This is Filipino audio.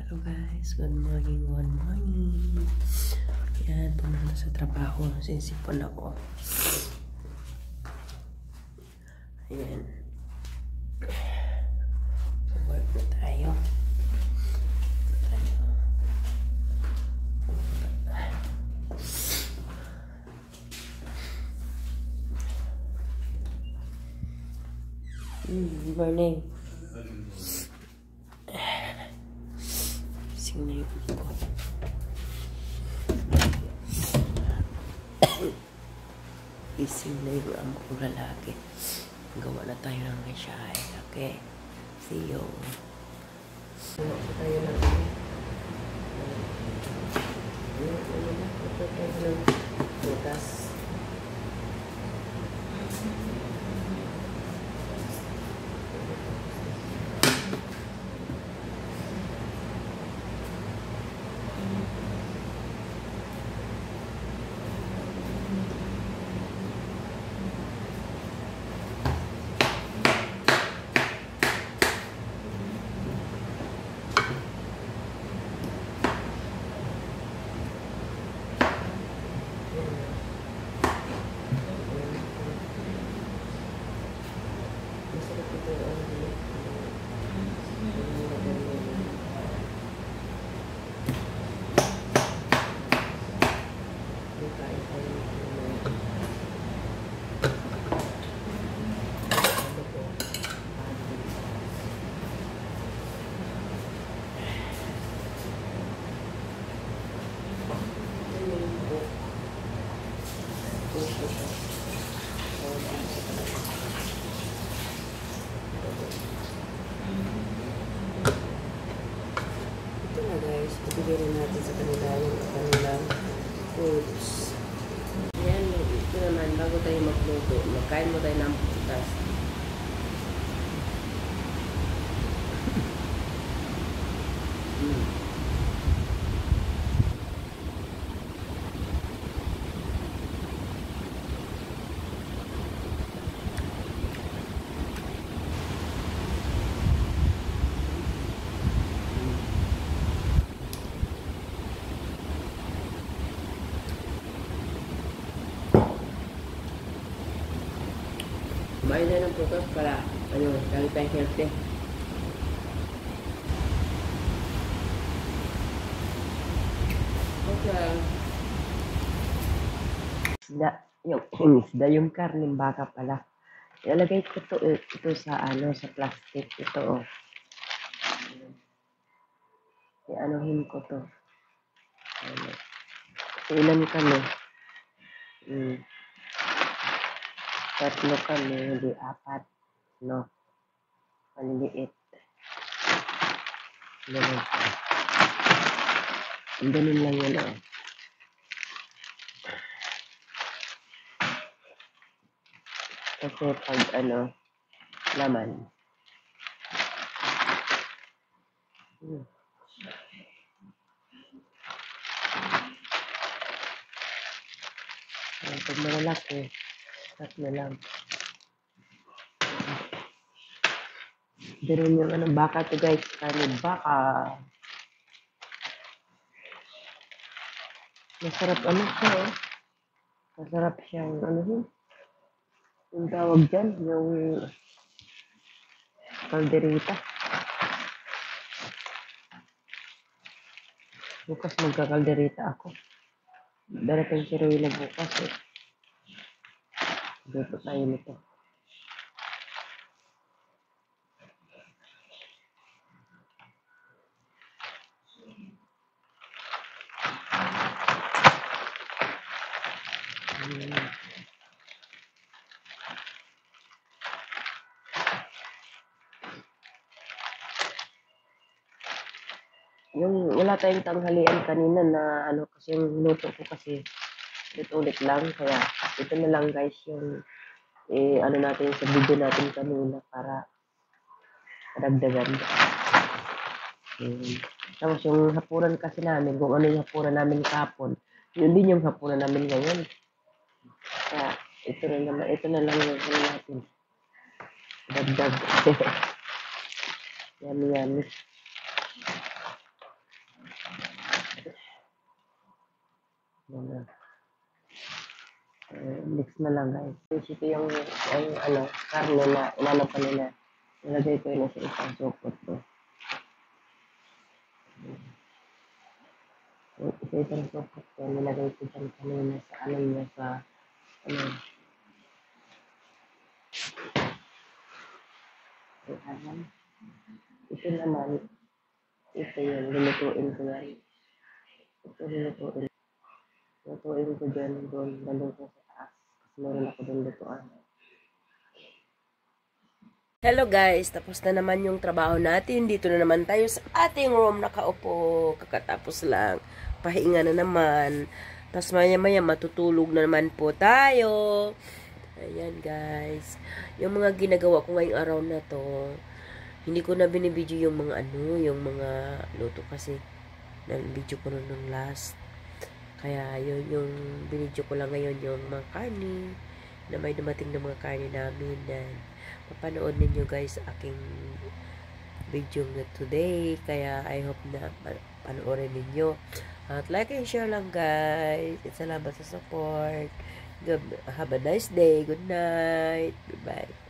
Hello guys, good morning, good morning. Yan, pumunta sa trabaho, sinsipon ako. Ayan. Work na tayo. Good morning. Sing na yung ko. Ising na yung amo kong lalaki. Gawa na tayo ng resyahe. Okay. See you. Gawa ko tayo ng butas. Ito na guys, ibigay na natin sa kanila yung kanilang foods. Yan, ito naman, bago tayo magluto, magkain mo tayo ng putas. Kumain na ng putas para, lagi tayong healthy. Okay. Yung karning baka pala. Ilalagay ko ito sa sa plastic. Ito Ianuhin ko to. Ilan kami? 3 kami, hindi 4. No? Maliliit. Ganun. Ganun lang yun, Kasi pag, laman. Pag malalaki, 3 lang. Ganun yung baka to guys. Baka. Masarap siya, Masarap siyang, yung tawag dyan, yung kalderita. Bukas magkakalderita ako. Darating si Ruila bukas, Dito tayo nito. Yung wala tayong tanghalian kanina na kasi yung luto ko kasi ulit lang. Kaya ito na lang guys yung natin sa video natin kanina para kadagdagan. Tapos yung hapunan kasi namin, kung ano yung hapunan namin kapon, yun din yung hapunan namin ngayon. Kaya ito na lang yung natin. Dagdag. Yummy. na lang guys. Ito yung ano, karne na inano pa nila. Nilagay ko yun sa isang sukot ko. Ito isang sukot ko. Nilagay ko dyan kanina sa ano niya sa ano. Ito naman, ito yun, lulutuin ko yan. Ito lulutuin. Lulutuin ko dyan doon, nandun ko sa taas. Kasi meron ako doon lutuan. Hello guys, tapos na naman yung trabaho natin. Dito na naman tayo sa ating room nakaupo. Kakatapos lang. Pahinga na naman. Tapos maya-maya matutulog na naman po tayo. Ayan guys. Yung mga ginagawa ko ngayong araw na to, hindi ko na binibidyo yung mga yung mga luto kasi na-video ko nung last. Kaya yun yung binidyo ko lang ngayon yung mga karni na may dumating na mga karni namin. Dan papanood ninyo guys aking video na today. Kaya I hope na panoorin ninyo. At like and share lang guys. Salamat sa support. Have a nice day. Good night. Bye-bye.